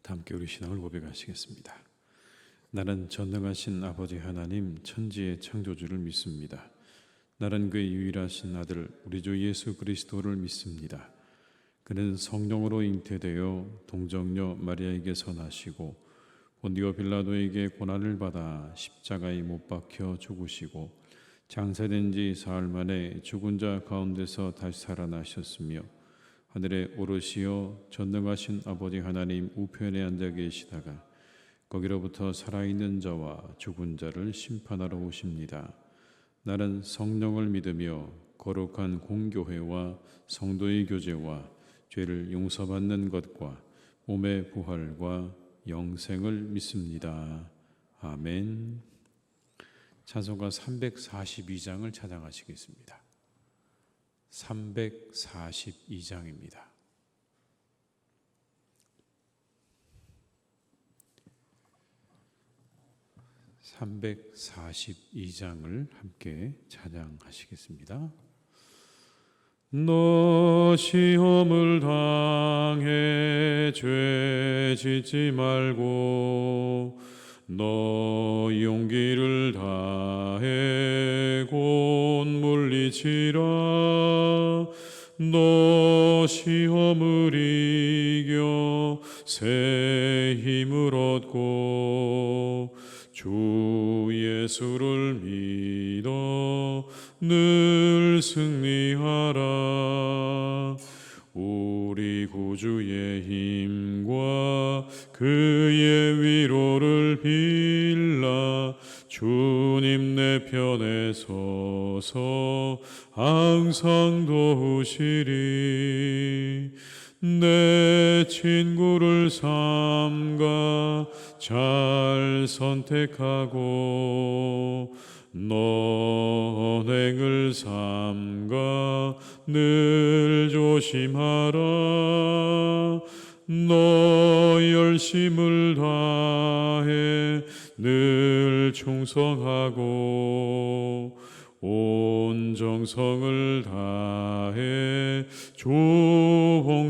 다 함께 우리 신앙을 고백하시겠습니다. 나는 전능하신 아버지 하나님 천지의 창조주를 믿습니다. 나는 그의 유일하신 아들 우리 주 예수 그리스도를 믿습니다. 그는 성령으로 잉태되어 동정녀 마리아에게서 나시고 본디오 빌라도에게 고난을 받아 십자가에 못 박혀 죽으시고 장사된 지 사흘 만에 죽은 자 가운데서 다시 살아나셨으며 하늘에 오르시어 전능하신 아버지 하나님 우편에 앉아 계시다가 거기로부터 살아있는 자와 죽은 자를 심판하러 오십니다. 나는 성령을 믿으며 거룩한 공교회와 성도의 교제와 죄를 용서받는 것과 몸의 부활과 영생을 믿습니다. 아멘. 찬송가 342장을 찬양하시겠습니다. 342장입니다. (342장을) 함께 찬양하시겠습니다. 너 시험을 당해 죄 짓지 말고 너 용기를 다해 곧 물리치라. 너 시험을 이겨 새 힘을 얻고 주 예수를 믿어 늘 승리하라. 우리 구주의 힘과 그의 위로를 빌라. 주님 내 편에 서서 항상 도우시리. 내 친구를 삼가 잘 선택하고 너 언행을 삼가 늘 조심하라. 너 열심을 다해 늘 충성하고 온 정성을 다해 조봉사하라.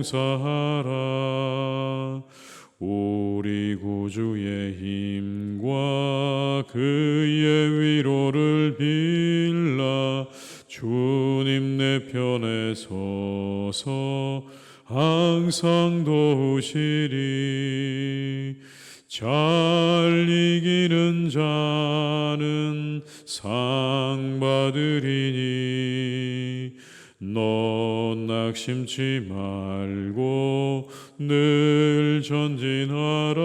우리 구주의 힘과 그의 위로를 빌라. 주님 내 편에 서서 항상 도우시리. 잘 이기는 자는 상 받으리니 넌 낙심치 말고 늘 전진하라.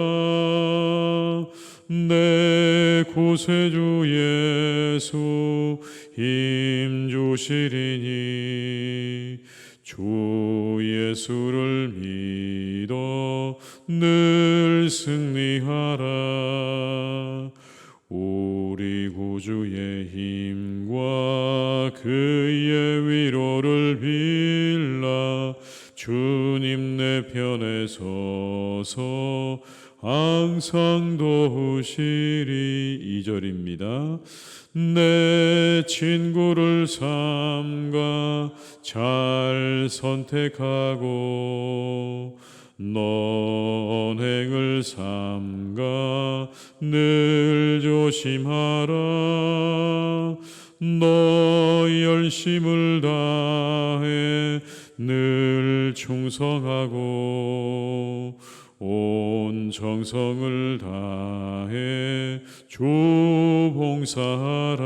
내 구세주 예수 힘 주시리니 주 예수를 믿어 늘 승리하라. 우리 구주의 힘과 그의 위로를 빌라. 주님 내 편에 서서 항상 도우시리. 2절입니다. 내 친구를 삼가 잘 선택하고 너 언행을 삼가 늘 조심하라. 너 열심을 다해 늘 충성하고 온 정성을 다해 조봉사하라.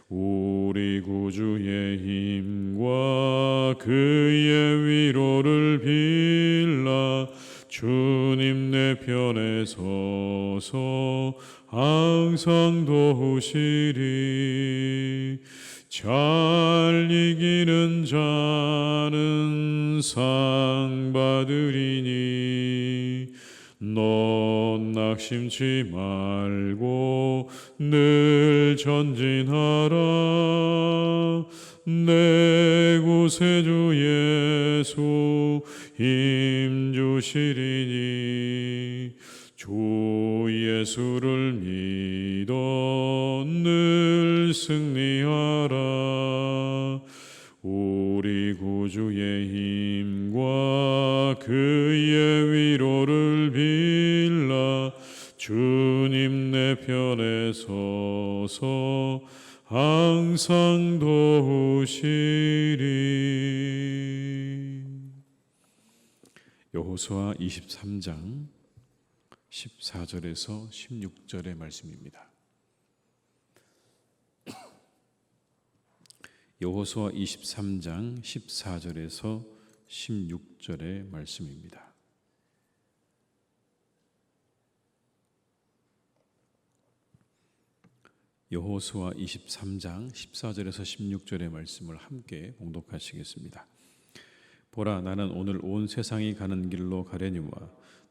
우리 구주의 힘과 그의 위로를 빌라. 주님 내 편에 서서 항상 도우시리. 잘 이기는 자는 상 받으리니 넌 낙심치 말고 늘 전진하라. 내 구세주 예수 힘 주시리니 주 예수를 믿어 늘 승리하라. 우리 구주의 힘과 그의 위로 항상 도우시리. 여호수아 23장 14절에서 16절의 말씀입니다. 여호수아 23장 14절에서 16절의 말씀입니다. 여호수아 23장 14절에서 16절의 말씀을 함께 봉독하시겠습니다. 보라, 나는 오늘 온 세상이 가는 길로 가려니와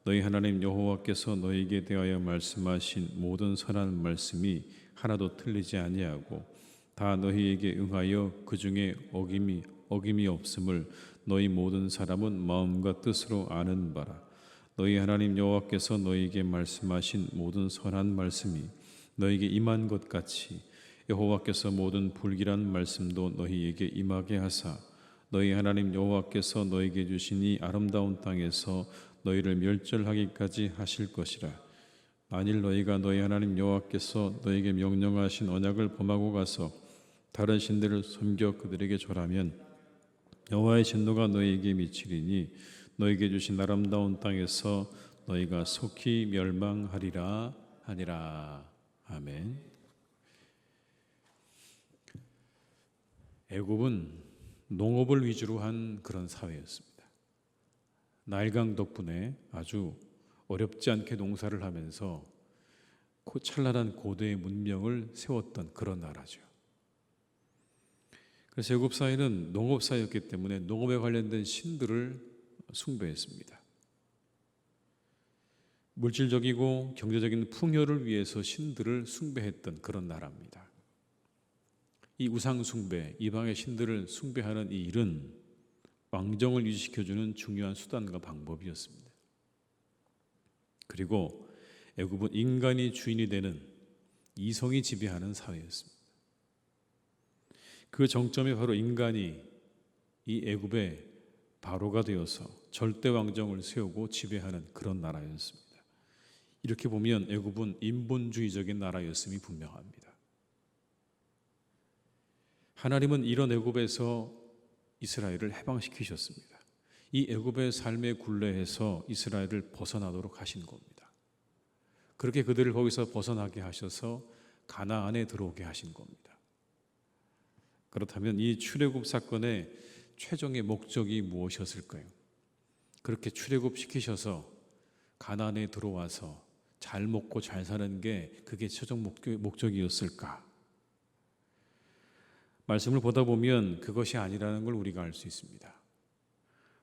너희 하나님 여호와께서 너희에게 대하여 말씀하신 모든 선한 말씀이 하나도 틀리지 아니하고 다 너희에게 응하여 그 중에 어김이 없음을 너희 모든 사람은 마음과 뜻으로 아는 바라. 너희 하나님 여호와께서 너희에게 말씀하신 모든 선한 말씀이 너희에게 임한 것 같이 여호와께서 모든 불길한 말씀도 너희에게 임하게 하사 너희 하나님 여호와께서 너희에게 주신 이 아름다운 땅에서 너희를 멸절하기까지 하실 것이라. 만일 너희가 너희 하나님 여호와께서 너희에게 명령하신 언약을 범하고 가서 다른 신들을 섬겨 그들에게 절하면 여호와의 진노가 너희에게 미치리니 너희에게 주신 아름다운 땅에서 너희가 속히 멸망하리라 하니라. 아멘. 애굽은 농업을 위주로 한 그런 사회였습니다. 나일강 덕분에 아주 어렵지 않게 농사를 하면서 찬란한 고도의 문명을 세웠던 그런 나라죠. 그래서 애굽 사회는 농업 사회였기 때문에 농업에 관련된 신들을 숭배했습니다. 물질적이고 경제적인 풍요를 위해서 신들을 숭배했던 그런 나라입니다. 이 우상 숭배, 이방의 신들을 숭배하는 이 일은 왕정을 유지시켜주는 중요한 수단과 방법이었습니다. 그리고 애굽은 인간이 주인이 되는 이성이 지배하는 사회였습니다. 그 정점이 바로 인간이 이 애굽의 바로가 되어서 절대 왕정을 세우고 지배하는 그런 나라였습니다. 이렇게 보면 애굽은 인본주의적인 나라였음이 분명합니다. 하나님은 이런 애굽에서 이스라엘을 해방시키셨습니다. 이 애굽의 삶의 굴레에서 이스라엘을 벗어나도록 하신 겁니다. 그렇게 그들을 거기서 벗어나게 하셔서 가나안에 들어오게 하신 겁니다. 그렇다면 이 출애굽 사건의 최종의 목적이 무엇이었을까요? 그렇게 출애굽시키셔서 가나안에 들어와서 잘 먹고 잘 사는 게 그게 최종 목적이었을까? 말씀을 보다 보면 그것이 아니라는 걸 우리가 알 수 있습니다.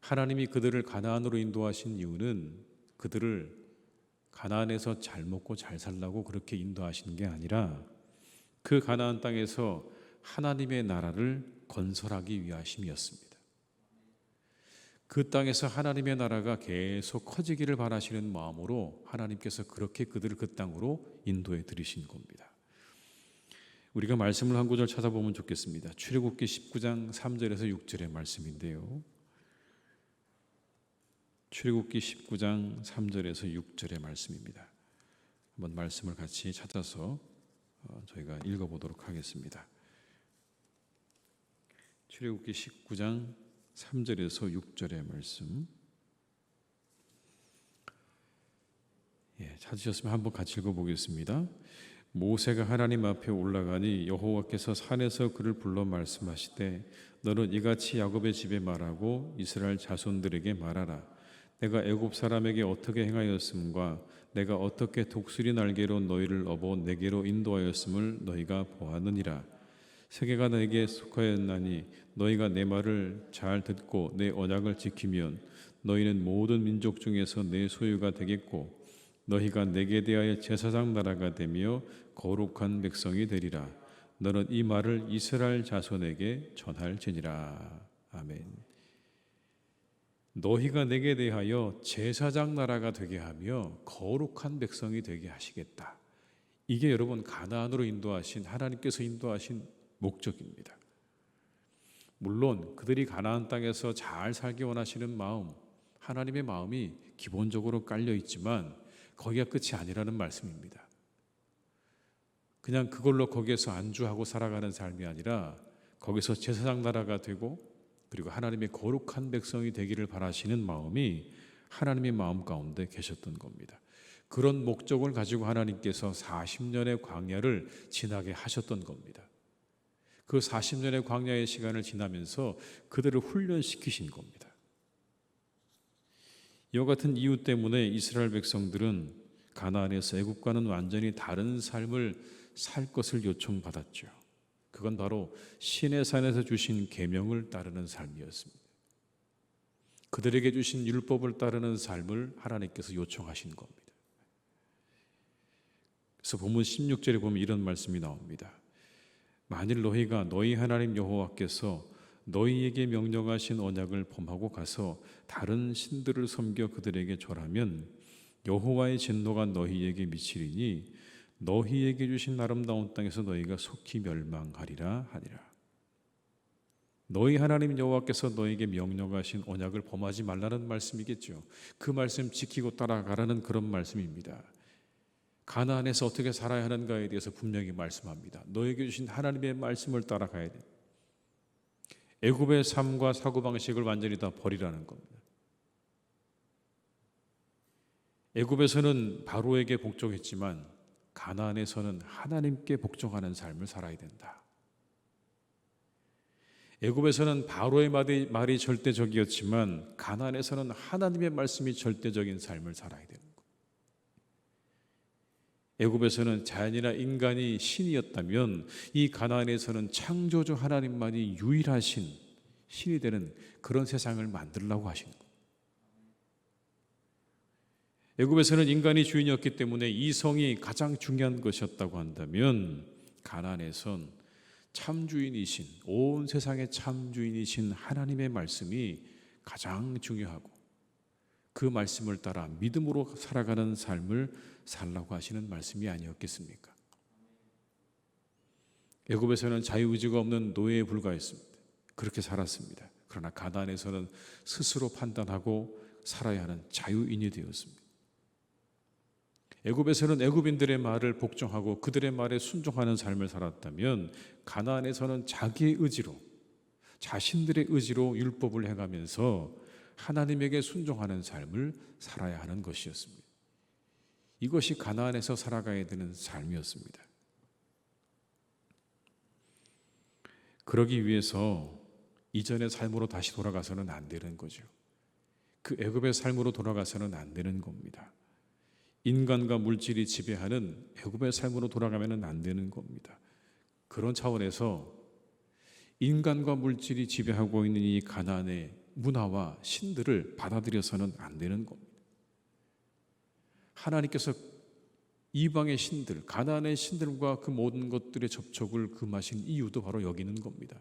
하나님이 그들을 가나안으로 인도하신 이유는 그들을 가나안에서 잘 먹고 잘 살라고 그렇게 인도하신 게 아니라 그 가나안 땅에서 하나님의 나라를 건설하기 위하심이었습니다. 그 땅에서 하나님의 나라가 계속 커지기를 바라시는 마음으로 하나님께서 그렇게 그들을 그 땅으로 인도해 들이신 겁니다. 우리가 말씀을 한 구절 찾아보면 좋겠습니다. 출애굽기 19장 3절에서 6절의 말씀인데요. 출애굽기 19장 3절에서 6절의 말씀입니다. 한번 말씀을 같이 찾아서 저희가 읽어보도록 하겠습니다. 출애굽기 19장 3절에서 6절의 말씀. 찾으셨으면 한번 같이 읽어보겠습니다. 모세가 하나님 앞에 올라가니 여호와께서 산에서 그를 불러 말씀하시되 너는 이같이 야곱의 집에 말하고 이스라엘 자손들에게 말하라. 내가 애굽 사람에게 어떻게 행하였음과 내가 어떻게 독수리 날개로 너희를 업어 내게로 인도하였음을 너희가 보았느니라. 세계가 내게 속하였나니 너희가 내 말을 잘 듣고 내 언약을 지키면 너희는 모든 민족 중에서 내 소유가 되겠고 너희가 내게 대하여 제사장 나라가 되며 거룩한 백성이 되리라. 너는 이 말을 이스라엘 자손에게 전할지니라. 아멘. 너희가 내게 대하여 제사장 나라가 되게 하며 거룩한 백성이 되게 하시겠다. 이게 여러분 가나안으로 인도하신 하나님께서 인도하신 목적입니다. 물론 그들이 가나안 땅에서 잘 살기 원하시는 마음, 하나님의 마음이 기본적으로 깔려 있지만 거기가 끝이 아니라는 말씀입니다. 그냥 그걸로 거기에서 안주하고 살아가는 삶이 아니라 거기서 제사장 나라가 되고 그리고 하나님의 거룩한 백성이 되기를 바라시는 마음이 하나님의 마음 가운데 계셨던 겁니다. 그런 목적을 가지고 하나님께서 40년의 광야를 지나게 하셨던 겁니다. 그 40년의 광야의 시간을 지나면서 그들을 훈련시키신 겁니다. 이와 같은 이유 때문에 이스라엘 백성들은 가나안에서 애굽과는 완전히 다른 삶을 살 것을 요청받았죠. 그건 바로 시내산에서 주신 계명을 따르는 삶이었습니다. 그들에게 주신 율법을 따르는 삶을 하나님께서 요청하신 겁니다. 그래서 본문 16절에 보면 이런 말씀이 나옵니다. 만일 너희가 너희 하나님 여호와께서 너희에게 명령하신 언약을 범하고 가서 다른 신들을 섬겨 그들에게 절하면 여호와의 진노가 너희에게 미치리니 너희에게 주신 아름다운 땅에서 너희가 속히 멸망하리라 하니라. 너희 하나님 여호와께서 너희에게 명령하신 언약을 범하지 말라는 말씀이겠죠. 그 말씀 지키고 따라가라는 그런 말씀입니다. 가나안에서 어떻게 살아야 하는가에 대해서 분명히 말씀합니다. 너에게 주신 하나님의 말씀을 따라가야 돼. 애굽의 삶과 사고방식을 완전히 다 버리라는 겁니다. 애굽에서는 바로에게 복종했지만 가나안에서는 하나님께 복종하는 삶을 살아야 된다. 애굽에서는 바로의 말이 절대적이었지만 가나안에서는 하나님의 말씀이 절대적인 삶을 살아야 되는 거예요. 애굽에서는 자연이나 인간이 신이었다면 이 가나안에서는 창조주 하나님만이 유일하신 신이 되는 그런 세상을 만들려고 하신 거예요. 애굽에서는 인간이 주인이었기 때문에 이성이 가장 중요한 것이었다고 한다면 가나안에선 참주인이신, 온 세상의 참주인이신 하나님의 말씀이 가장 중요하고 그 말씀을 따라 믿음으로 살아가는 삶을 살라고 하시는 말씀이 아니었겠습니까? 애굽에서는 자유의지가 없는 노예에 불과했습니다. 그렇게 살았습니다. 그러나 가나안에서는 스스로 판단하고 살아야 하는 자유인이 되었습니다. 애굽에서는 애굽인들의 말을 복종하고 그들의 말에 순종하는 삶을 살았다면 가나안에서는 자기의 의지로, 자신들의 의지로 율법을 행하면서 하나님에게 순종하는 삶을 살아야 하는 것이었습니다. 이것이 가나안에서 살아가야 되는 삶이었습니다. 그러기 위해서 이전의 삶으로 다시 돌아가서는 안 되는 거죠. 그 애굽의 삶으로 돌아가서는 안 되는 겁니다. 인간과 물질이 지배하는 애굽의 삶으로 돌아가면 안 되는 겁니다. 그런 차원에서 인간과 물질이 지배하고 있는 이 가나안의 문화와 신들을 받아들여서는 안 되는 겁니다. 하나님께서 이방의 신들, 가나안의 신들과 그 모든 것들의 접촉을 금하신 이유도 바로 여기 있는 겁니다.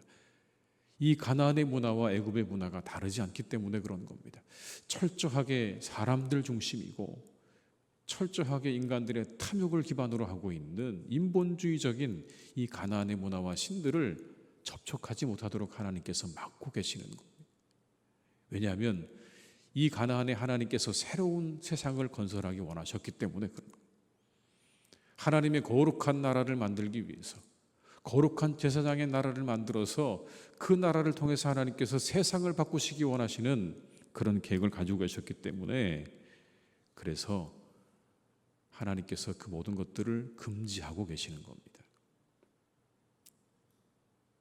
이 가나안의 문화와 애굽의 문화가 다르지 않기 때문에 그런 겁니다. 철저하게 사람들 중심이고 철저하게 인간들의 탐욕을 기반으로 하고 있는 인본주의적인 이 가나안의 문화와 신들을 접촉하지 못하도록 하나님께서 막고 계시는 겁니다. 왜냐하면 이 가나안에 하나님께서 새로운 세상을 건설하기 원하셨기 때문에 그런 겁니다. 하나님의 거룩한 나라를 만들기 위해서 거룩한 제사장의 나라를 만들어서 그 나라를 통해서 하나님께서 세상을 바꾸시기 원하시는 그런 계획을 가지고 계셨기 때문에 그래서 하나님께서 그 모든 것들을 금지하고 계시는 겁니다.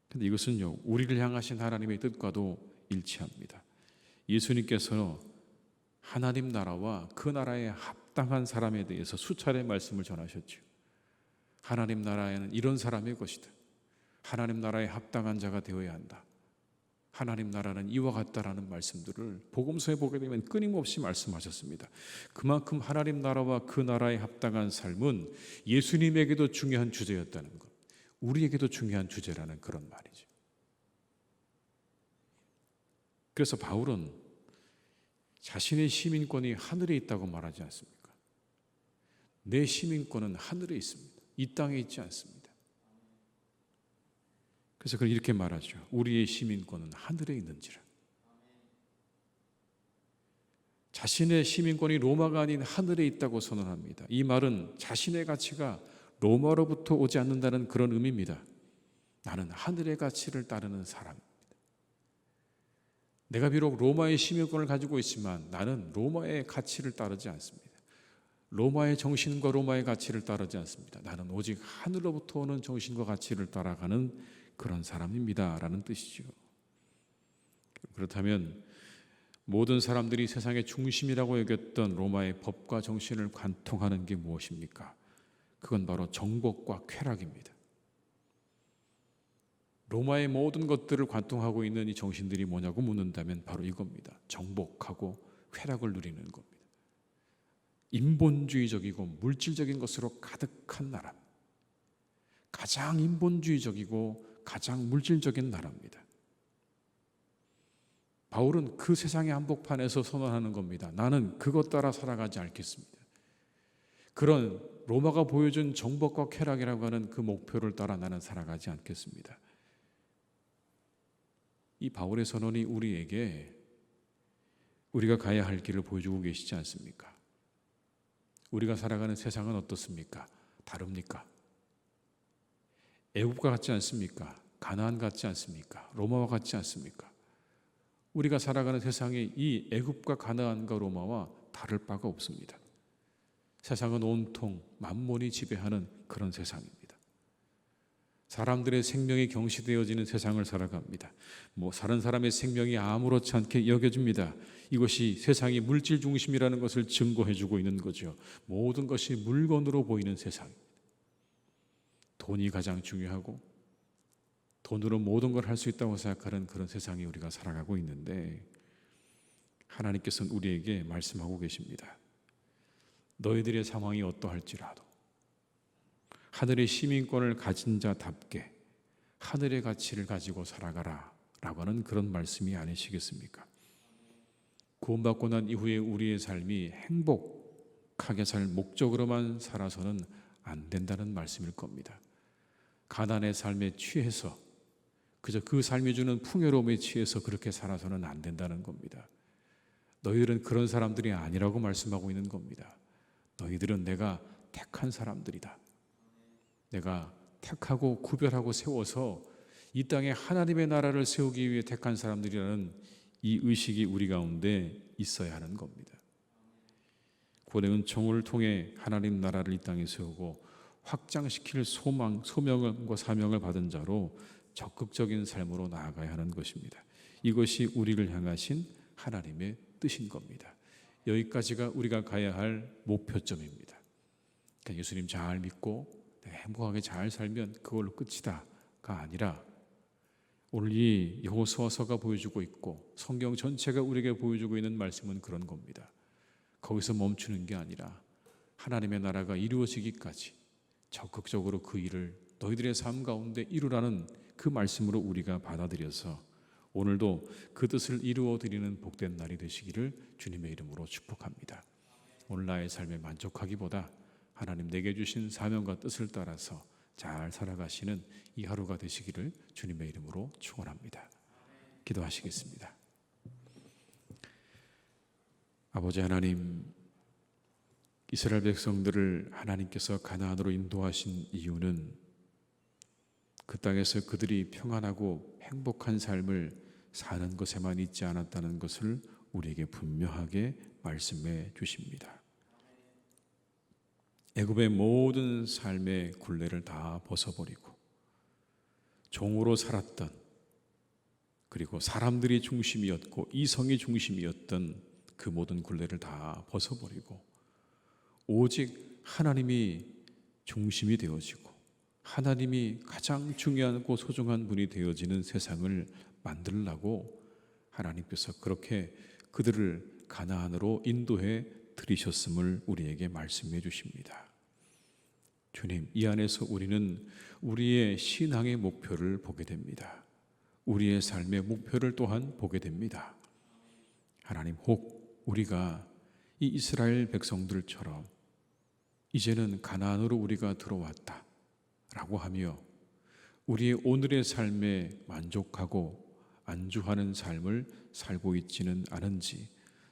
그런데 이것은요, 우리를 향하신 하나님의 뜻과도 일치합니다. 예수님께서 하나님 나라와 그 나라에 합당한 사람에 대해서 수차례 말씀을 전하셨죠. 하나님 나라에는 이런 사람의 것이다. 하나님 나라에 합당한 자가 되어야 한다. 하나님 나라는 이와 같다라는 말씀들을 복음서에 보게 되면 끊임없이 말씀하셨습니다. 그만큼 하나님 나라와 그 나라에 합당한 삶은 예수님에게도 중요한 주제였다는 것, 우리에게도 중요한 주제라는 그런 말이죠. 그래서 바울은 자신의 시민권이 하늘에 있다고 말하지 않습니까? 내 시민권은 하늘에 있습니다. 이 땅에 있지 않습니다. 그래서 그걸 이렇게 말하죠. 우리의 시민권은 하늘에 있는지라. 자신의 시민권이 로마가 아닌 하늘에 있다고 선언합니다. 이 말은 자신의 가치가 로마로부터 오지 않는다는 그런 의미입니다. 나는 하늘의 가치를 따르는 사람입니다. 내가 비록 로마의 시민권을 가지고 있지만 나는 로마의 가치를 따르지 않습니다. 로마의 정신과 로마의 가치를 따르지 않습니다. 나는 오직 하늘로부터 오는 정신과 가치를 따라가는 그런 사람입니다 라는 뜻이죠. 그렇다면 모든 사람들이 세상의 중심이라고 여겼던 로마의 법과 정신을 관통하는 게 무엇입니까? 그건 바로 정복과 쾌락입니다. 로마의 모든 것들을 관통하고 있는 이 정신들이 뭐냐고 묻는다면 바로 이겁니다. 정복하고 쾌락을 누리는 겁니다. 인본주의적이고 물질적인 것으로 가득한 나라, 가장 인본주의적이고 가장 물질적인 나라입니다. 바울은 그 세상의 한복판에서 선언하는 겁니다. 나는 그것 따라 살아가지 않겠습니다. 그런 로마가 보여준 정복과 쾌락이라고 하는 그 목표를 따라 나는 살아가지 않겠습니다. 이 바울의 선언이 우리에게 우리가 가야 할 길을 보여주고 계시지 않습니까? 우리가 살아가는 세상은 어떻습니까? 다릅니까? 애국과 같지 않습니까? 가나안 같지 않습니까? 로마와 같지 않습니까? 우리가 살아가는 세상이 이 애국과 가나안과 로마와 다를 바가 없습니다. 세상은 온통 만몬이 지배하는 그런 세상입니다. 사람들의 생명이 경시되어지는 세상을 살아갑니다. 다른 사람의 생명이 아무렇지 않게 여겨집니다. 이것이 세상이 물질 중심이라는 것을 증거해주고 있는 거죠. 모든 것이 물건으로 보이는 세상입니다. 돈이 가장 중요하고 돈으로 모든 걸 할 수 있다고 생각하는 그런 세상에 우리가 살아가고 있는데, 하나님께서는 우리에게 말씀하고 계십니다. 너희들의 상황이 어떠할지라도 하늘의 시민권을 가진 자답게 하늘의 가치를 가지고 살아가라 라고 하는 그런 말씀이 아니시겠습니까? 구원받고 난 이후에 우리의 삶이 행복하게 살 목적으로만 살아서는 안 된다는 말씀일 겁니다. 가난의 삶에 취해서 그저 그 삶이 주는 풍요로움에 취해서 그렇게 살아서는 안 된다는 겁니다. 너희들은 그런 사람들이 아니라고 말씀하고 있는 겁니다. 너희들은 내가 택한 사람들이다. 내가 택하고 구별하고 세워서 이 땅에 하나님의 나라를 세우기 위해 택한 사람들이라는 이 의식이 우리 가운데 있어야 하는 겁니다. 구원의 은총을 통해 하나님 나라를 이 땅에 세우고 확장시킬 소명과 사명을 받은 자로 적극적인 삶으로 나아가야 하는 것입니다. 이것이 우리를 향하신 하나님의 뜻인 겁니다. 여기까지가 우리가 가야 할 목표점입니다. 그러니까 예수님 잘 믿고 행복하게 잘 살면 그걸로 끝이다가 아니라, 오늘 이 여호수아서가 보여주고 있고 성경 전체가 우리에게 보여주고 있는 말씀은 그런 겁니다. 거기서 멈추는 게 아니라 하나님의 나라가 이루어지기까지 적극적으로 그 일을 너희들의 삶 가운데 이루라는 그 말씀으로 우리가 받아들여서 오늘도 그 뜻을 이루어 드리는 복된 날이 되시기를 주님의 이름으로 축복합니다. 오늘 나의 삶에 만족하기보다 하나님 내게 주신 사명과 뜻을 따라서 잘 살아가시는 이 하루가 되시기를 주님의 이름으로 축원합니다. 기도하시겠습니다. 아버지 하나님, 이스라엘 백성들을 하나님께서 가나안으로 인도하신 이유는 그 땅에서 그들이 평안하고 행복한 삶을 사는 것에만 있지 않았다는 것을 우리에게 분명하게 말씀해 주십니다. 애굽의 모든 삶의 굴레를 다 벗어버리고 종으로 살았던, 그리고 사람들이 중심이었고 이성이 중심이었던 그 모든 굴레를 다 벗어버리고 오직 하나님이 중심이 되어지고 하나님이 가장 중요하고 소중한 분이 되어지는 세상을 만들려고 하나님께서 그렇게 그들을 가나안으로 인도해 들이셨음을 우리에게 말씀해 주십니다. 주님, 이 안에서 우리는 우리의 신앙의 목표를 보게 됩니다. 우리의 삶의 목표를 또한 보게 됩니다. 하나님, 혹 우리가 이 이스라엘 백성들처럼 이제는 가나안으로 우리가 들어왔다 라고 하며 우리의 오늘의 삶에 만족하고 안주하는 삶을 살고 있지는 않은지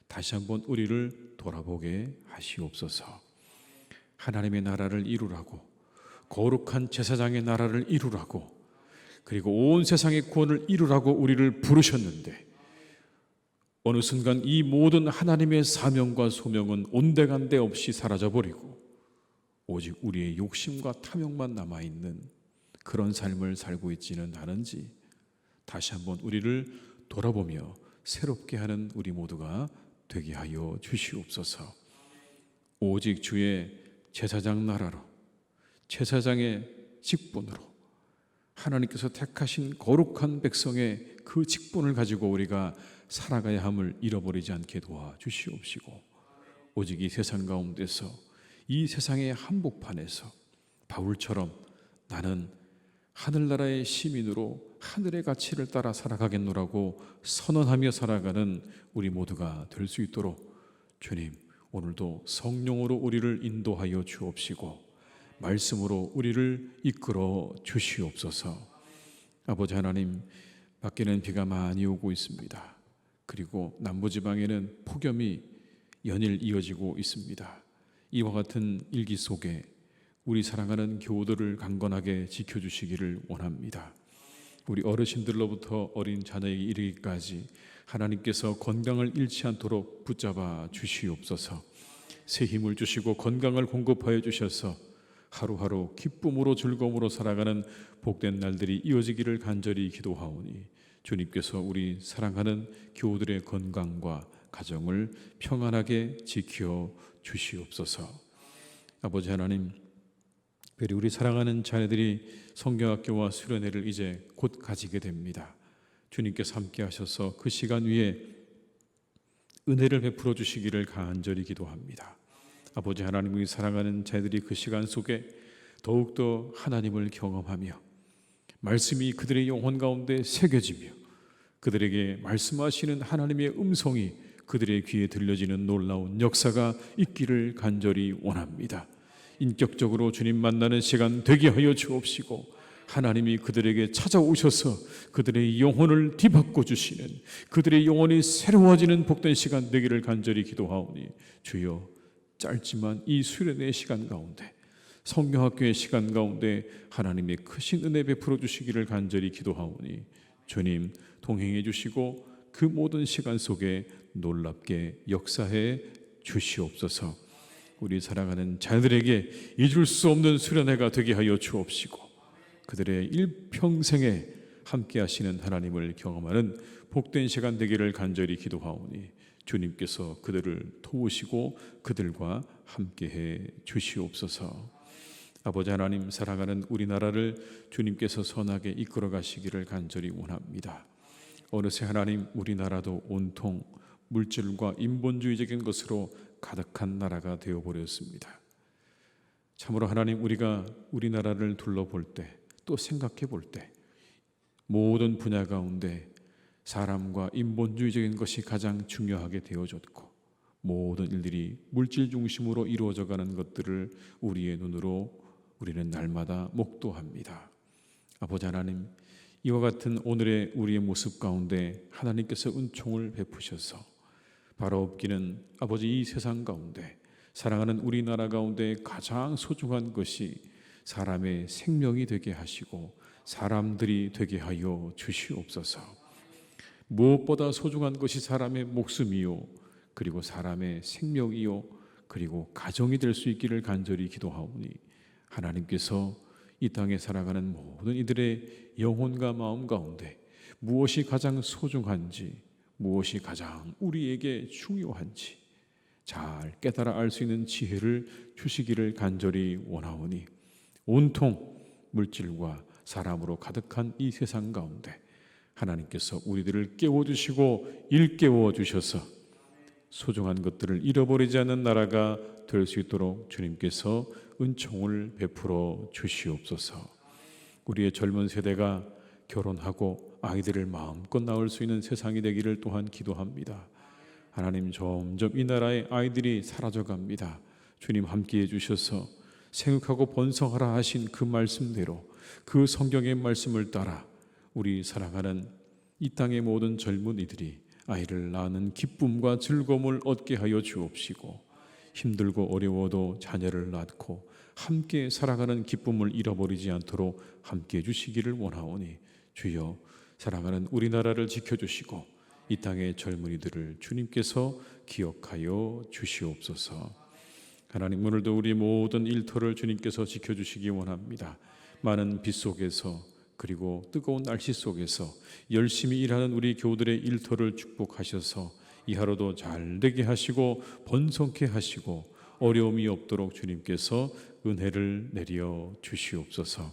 다시 한번 우리를 돌아보게 하시옵소서. 하나님의 나라를 이루라고 거룩한 제사장의 나라를 이루라고, 그리고 온 세상의 구원을 이루라고 우리를 부르셨는데, 어느 순간 이 모든 하나님의 사명과 소명은 온데간데 없이 사라져버리고 오직 우리의 욕심과 탐욕만 남아있는 그런 삶을 살고 있지는 않은지 다시 한번 우리를 돌아보며 새롭게 하는 우리 모두가 되게 하여 주시옵소서. 오직 주의 제사장 나라로, 제사장의 직분으로 하나님께서 택하신 거룩한 백성의 그 직분을 가지고 우리가 살아가야 함을 잃어버리지 않게 도와주시옵시고, 오직 이 세상 가운데서, 이 세상의 한복판에서 바울처럼 나는 하늘나라의 시민으로 하늘의 가치를 따라 살아가겠노라고 선언하며 살아가는 우리 모두가 될 수 있도록 주님, 오늘도 성령으로 우리를 인도하여 주옵시고 말씀으로 우리를 이끌어 주시옵소서. 아버지 하나님, 밖에는 비가 많이 오고 있습니다. 그리고 남부지방에는 폭염이 연일 이어지고 있습니다. 이와 같은 일기 속에 우리 사랑하는 교우들을 강건하게 지켜주시기를 원합니다. 우리 어르신들로부터 어린 자녀에게 이르기까지 하나님께서 건강을 잃지 않도록 붙잡아 주시옵소서. 새 힘을 주시고 건강을 공급하여 주셔서 하루하루 기쁨으로 즐거움으로 살아가는 복된 날들이 이어지기를 간절히 기도하오니 주님께서 우리 사랑하는 교우들의 건강과 가정을 평안하게 지켜 주시옵소서. 아버지 하나님, 특별히 우리 사랑하는 자녀들이 성경학교와 수련회를 이제 곧 가지게 됩니다. 주님께서 함께 하셔서 그 시간 위에 은혜를 베풀어 주시기를 간절히 기도합니다. 아버지 하나님, 우리 사랑하는 자녀들이 그 시간 속에 더욱더 하나님을 경험하며 말씀이 그들의 영혼 가운데 새겨지며 그들에게 말씀하시는 하나님의 음성이 그들의 귀에 들려지는 놀라운 역사가 있기를 간절히 원합니다. 인격적으로 주님 만나는 시간 되게 하여 주옵시고 하나님이 그들에게 찾아오셔서 그들의 영혼을 뒤바꿔 주시는, 그들의 영혼이 새로워지는 복된 시간 되기를 간절히 기도하오니 주여, 짧지만 이 수련의 시간 가운데, 성경학교의 시간 가운데 하나님의 크신 은혜 베풀어 주시기를 간절히 기도하오니 주님 동행해 주시고 그 모든 시간 속에 놀랍게 역사해 주시옵소서. 우리 사랑하는 자녀들에게 잊을 수 없는 수련회가 되게 하여 주옵시고 그들의 일평생에 함께 하시는 하나님을 경험하는 복된 시간 되기를 간절히 기도하오니 주님께서 그들을 도우시고 그들과 함께해 주시옵소서. 아버지 하나님, 사랑하는 우리나라를 주님께서 선하게 이끌어 가시기를 간절히 원합니다. 어느새 하나님, 우리나라도 온통 물질과 인본주의적인 것으로 가득한 나라가 되어버렸습니다. 참으로 하나님, 우리가 우리나라를 둘러볼 때, 또 생각해 볼 때 모든 분야 가운데 사람과 인본주의적인 것이 가장 중요하게 되어졌고 모든 일들이 물질 중심으로 이루어져 가는 것들을 우리의 눈으로 우리는 날마다 목도합니다. 아버지 하나님, 이와 같은 오늘의 우리의 모습 가운데 하나님께서 은총을 베푸셔서 바로 없기는 아버지 이 세상 가운데 사랑하는 우리나라 가운데 가장 소중한 것이 사람의 생명이 되게 하시고 사람들이 되게 하여 주시옵소서. 무엇보다 소중한 것이 사람의 목숨이요, 그리고 사람의 생명이요, 그리고 가정이 될 수 있기를 간절히 기도하오니 하나님께서 이 땅에 살아가는 모든 이들의 영혼과 마음 가운데 무엇이 가장 소중한지, 무엇이 가장 우리에게 중요한지 잘 깨달아 알 수 있는 지혜를 주시기를 간절히 원하오니 온통 물질과 사람으로 가득한 이 세상 가운데 하나님께서 우리들을 깨워주시고 일깨워 주셔서 소중한 것들을 잃어버리지 않는 나라가 될 수 있도록 주님께서 은총을 베풀어 주시옵소서. 우리의 젊은 세대가 결혼하고 아이들을 마음껏 낳을 수 있는 세상이 되기를 또한 기도합니다. 하나님, 점점 이 나라의 아이들이 사라져갑니다. 주님 함께해 주셔서 생육하고 번성하라 하신 그 말씀대로 그 성경의 말씀을 따라 우리 사랑하는 이 땅의 모든 젊은이들이 아이를 낳는 기쁨과 즐거움을 얻게 하여 주옵시고 힘들고 어려워도 자녀를 낳고 함께 살아가는 기쁨을 잃어버리지 않도록 함께 해주시기를 원하오니 주여 사랑하는 우리나라를 지켜주시고 이 땅의 젊은이들을 주님께서 기억하여 주시옵소서. 하나님, 오늘도 우리 모든 일터를 주님께서 지켜주시기 원합니다. 많은 빗 속에서 그리고 뜨거운 날씨 속에서 열심히 일하는 우리 교우들의 일터를 축복하셔서 이 하루도 잘 되게 하시고 번성케 하시고 어려움이 없도록 주님께서 은혜를 내려 주시옵소서.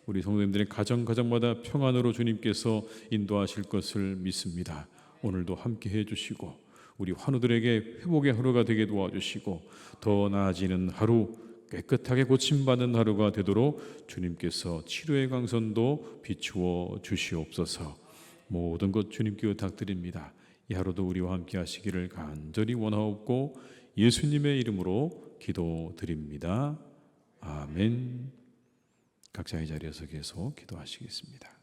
우리 성도님들의 가정마다 평안으로 주님께서 인도하실 것을 믿습니다. 오늘도 함께 해주시고 우리 환우들에게 회복의 하루가 되게 도와주시고 더 나아지는 하루, 깨끗하게 고침받는 하루가 되도록 주님께서 치료의 광선도 비추어 주시옵소서. 모든 것 주님께 부탁드립니다. 이 하루도 우리와 함께 하시기를 간절히 원하옵고 예수님의 이름으로 기도드립니다. 아멘. 각자의 자리에서 계속 기도하시겠습니다.